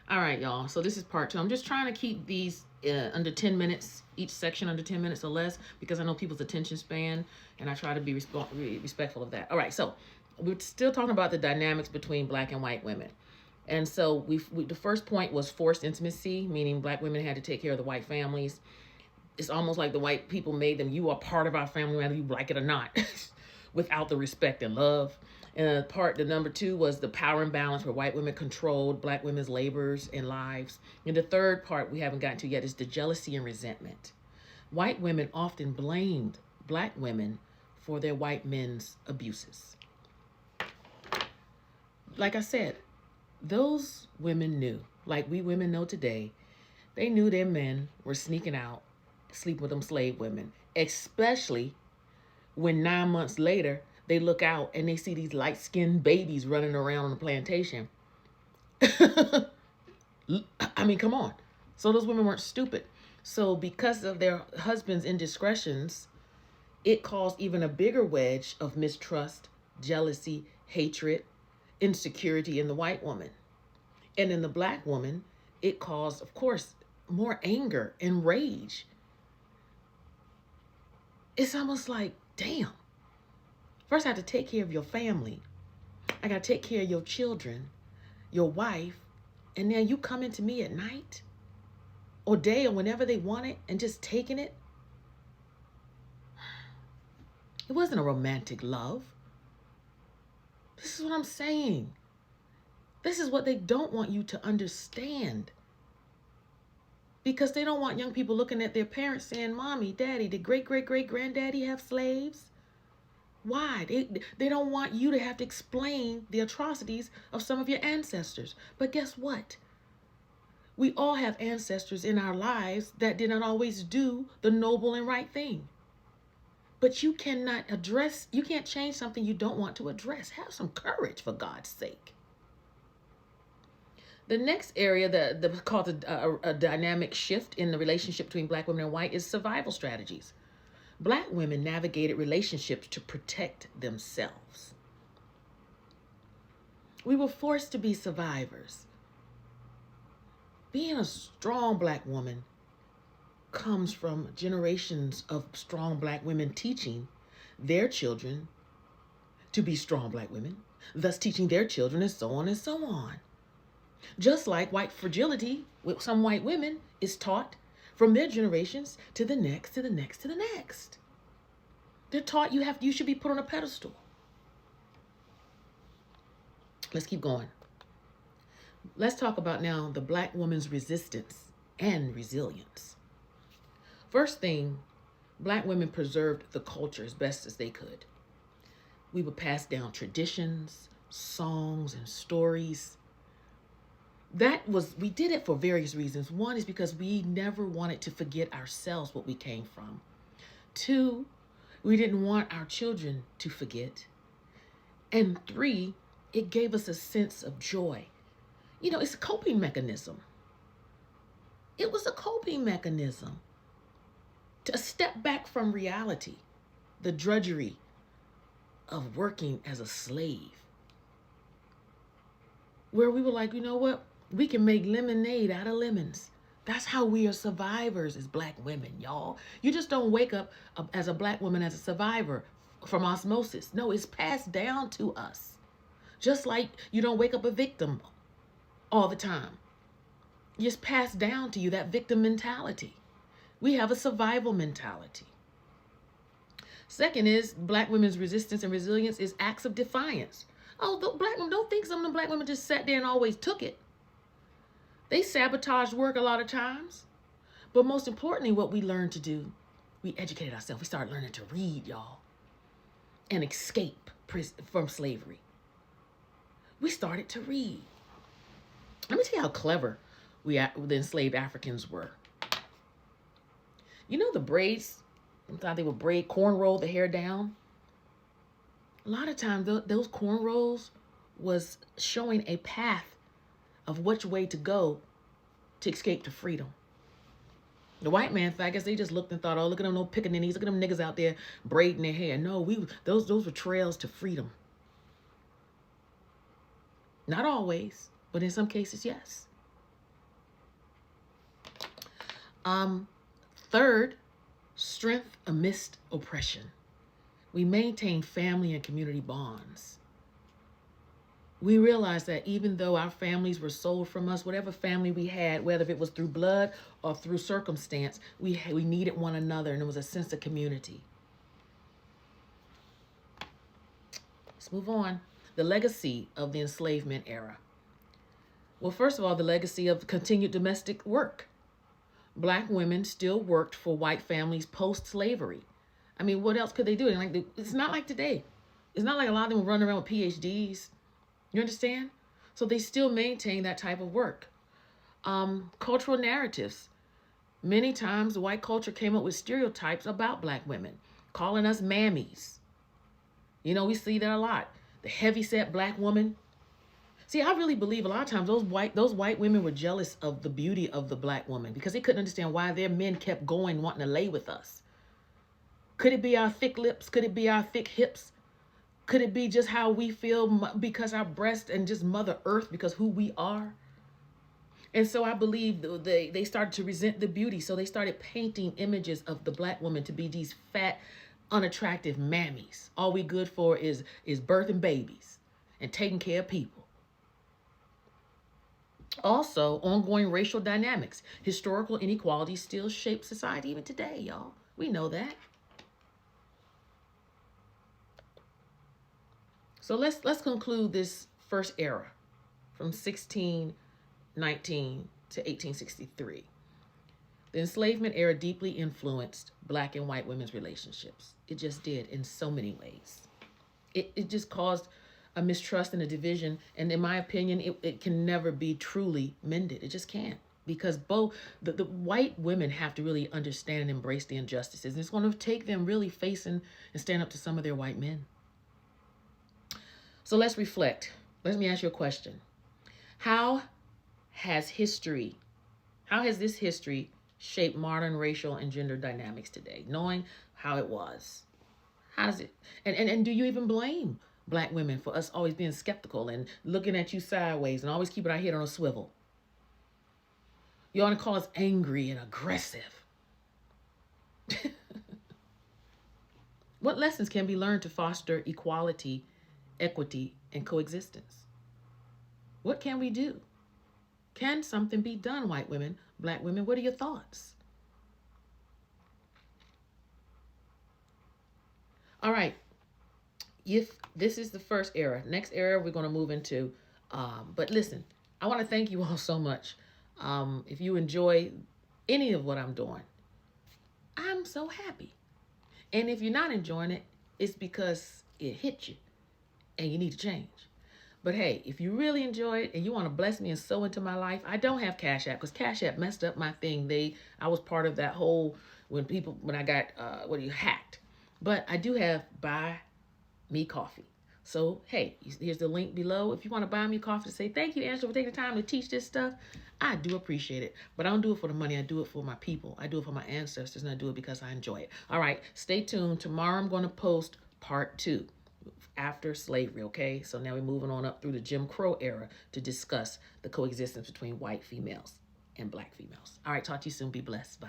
All right, y'all. So this is part two. I'm just trying to keep these under 10 minutes, each section under 10 minutes or less, because I know people's attention span, and I try to be respectful of that. All right, so we're still talking about the dynamics between black and white women. And so the first point was forced intimacy, meaning black women had to take care of the white families. It's almost like the white people made them, you are part of our family, whether you like it or not, without the respect and love. And the number two was the power imbalance where white women controlled black women's labors and lives. And the third part we haven't gotten to yet is the jealousy and resentment. White women often blamed black women for their white men's abuses. Like I said, those women knew, like we women know today, they knew their men were sneaking out, sleeping with them slave women, especially when 9 months later they look out and they see these light-skinned babies running around on the plantation. I mean, come on. So those women weren't stupid. So because of their husbands' indiscretions, it caused even a bigger wedge of mistrust, jealousy, hatred, insecurity in the white woman. And in the black woman, it caused, of course, more anger and rage. It's almost like, damn. First, I have to take care of your family. I got to take care of your children, your wife, and then you come into me at night or day or whenever they want it and just taking it. It wasn't a romantic love. This is what I'm saying. This is what they don't want you to understand. Because they don't want young people looking at their parents saying, Mommy, Daddy, did great-great-great-granddaddy have slaves? Why? They don't want you to have to explain the atrocities of some of your ancestors. But guess what? We all have ancestors in our lives that did not always do the noble and right thing. But you can't change something you don't want to address. Have some courage, for God's sake. The next area that called a dynamic shift in the relationship between black women and white is survival strategies. Black women navigated relationships to protect themselves. We were forced to be survivors. Being a strong black woman comes from generations of strong black women teaching their children to be strong black women, thus teaching their children, and so on and so on. Just like white fragility with some white women is taught from their generations to the next, to the next, to the next. They're taught you should be put on a pedestal. Let's keep going. Let's talk about now the black woman's resistance and resilience. First thing, black women preserved the culture as best as they could. We would pass down traditions, songs, and stories. We did it for various reasons. One is because we never wanted to forget ourselves, what we came from. Two, we didn't want our children to forget. And three, it gave us a sense of joy. It's a coping mechanism. It was a coping mechanism to step back from reality, the drudgery of working as a slave. Where we were like, you know what? We can make lemonade out of lemons. That's how we are survivors as black women, y'all. You just don't wake up as a black woman as a survivor from osmosis. No, it's passed down to us. Just like you don't wake up a victim all the time. It's passed down to you, that victim mentality. We have a survival mentality. Second is black women's resistance and resilience is acts of defiance. Oh, the black women, don't think some of the black women just sat there and always took it. They sabotaged work a lot of times. But most importantly, what we learned to do, we educated ourselves. We started learning to read, y'all, and escape from slavery. We started to read. Let me tell you how clever the enslaved Africans were. You know the braids? Sometimes they would cornroll the hair down. A lot of times, those cornrows was showing a path of which way to go to escape to freedom. The white man, I guess they just looked and thought, oh, look at them little pickaninnies, look at them niggas out there braiding their hair. No, those were trails to freedom. Not always, but in some cases, yes. Um, Third, strength amidst oppression. We maintain family and community bonds. We realized that even though our families were sold from us, whatever family we had, whether it was through blood or through circumstance, we needed one another, and there was a sense of community. Let's move on. The legacy of the enslavement era. Well, first of all, the legacy of continued domestic work. Black women still worked for white families post-slavery. I mean, what else could they do? It's not like today. It's not like a lot of them run around with PhDs. You understand? So they still maintain that type of work. Cultural narratives. Many times, white culture came up with stereotypes about black women, calling us mammies. You know, we see that a lot. The heavyset black woman. See, I really believe a lot of times those white women were jealous of the beauty of the black woman because they couldn't understand why their men kept going, wanting to lay with us. Could it be our thick lips? Could it be our thick hips? Could it be just how we feel because our breast and just Mother Earth because who we are? And so I believe they started to resent the beauty. So they started painting images of the black woman to be these fat, unattractive mammies. All we good for is birthing babies and taking care of people. Also, ongoing racial dynamics. Historical inequalities still shape society even today, y'all. We know that. So let's conclude this first era from 1619 to 1863. The enslavement era deeply influenced black and white women's relationships. It just did in so many ways. It just caused a mistrust and a division. And in my opinion, it can never be truly mended. It just can't. Because both the white women have to really understand and embrace the injustices. And it's going to take them really facing and stand up to some of their white men. So let's reflect. Let me ask you a question. How has this history shaped modern racial and gender dynamics today? Knowing how it was. How does it, and do you even blame black women for us always being skeptical and looking at you sideways and always keeping our head on a swivel? You want to call us angry and aggressive. What lessons can be learned to foster equality, equity, and coexistence? What can we do? Can something be done, white women, black women? What are your thoughts? All right. If this is the first era, next era we're going to move into. But listen, I want to thank you all so much. If you enjoy any of what I'm doing, I'm so happy. And if you're not enjoying it, it's because it hit you and you need to change. But hey, if you really enjoy it and you want to bless me and sow into my life, I don't have Cash App because Cash App messed up my thing. I was part of that whole when I got hacked. But I do have Buy Me Coffee. So hey, here's the link below. If you want to buy me coffee to say thank you, Angela, for taking the time to teach this stuff, I do appreciate it. But I don't do it for the money. I do it for my people. I do it for my ancestors, and I do it because I enjoy it. All right, stay tuned. Tomorrow I'm going to post part 2. After slavery, okay? So now we're moving on up through the Jim Crow era to discuss the coexistence between white females and black females. All right, talk to you soon. Be blessed. Bye.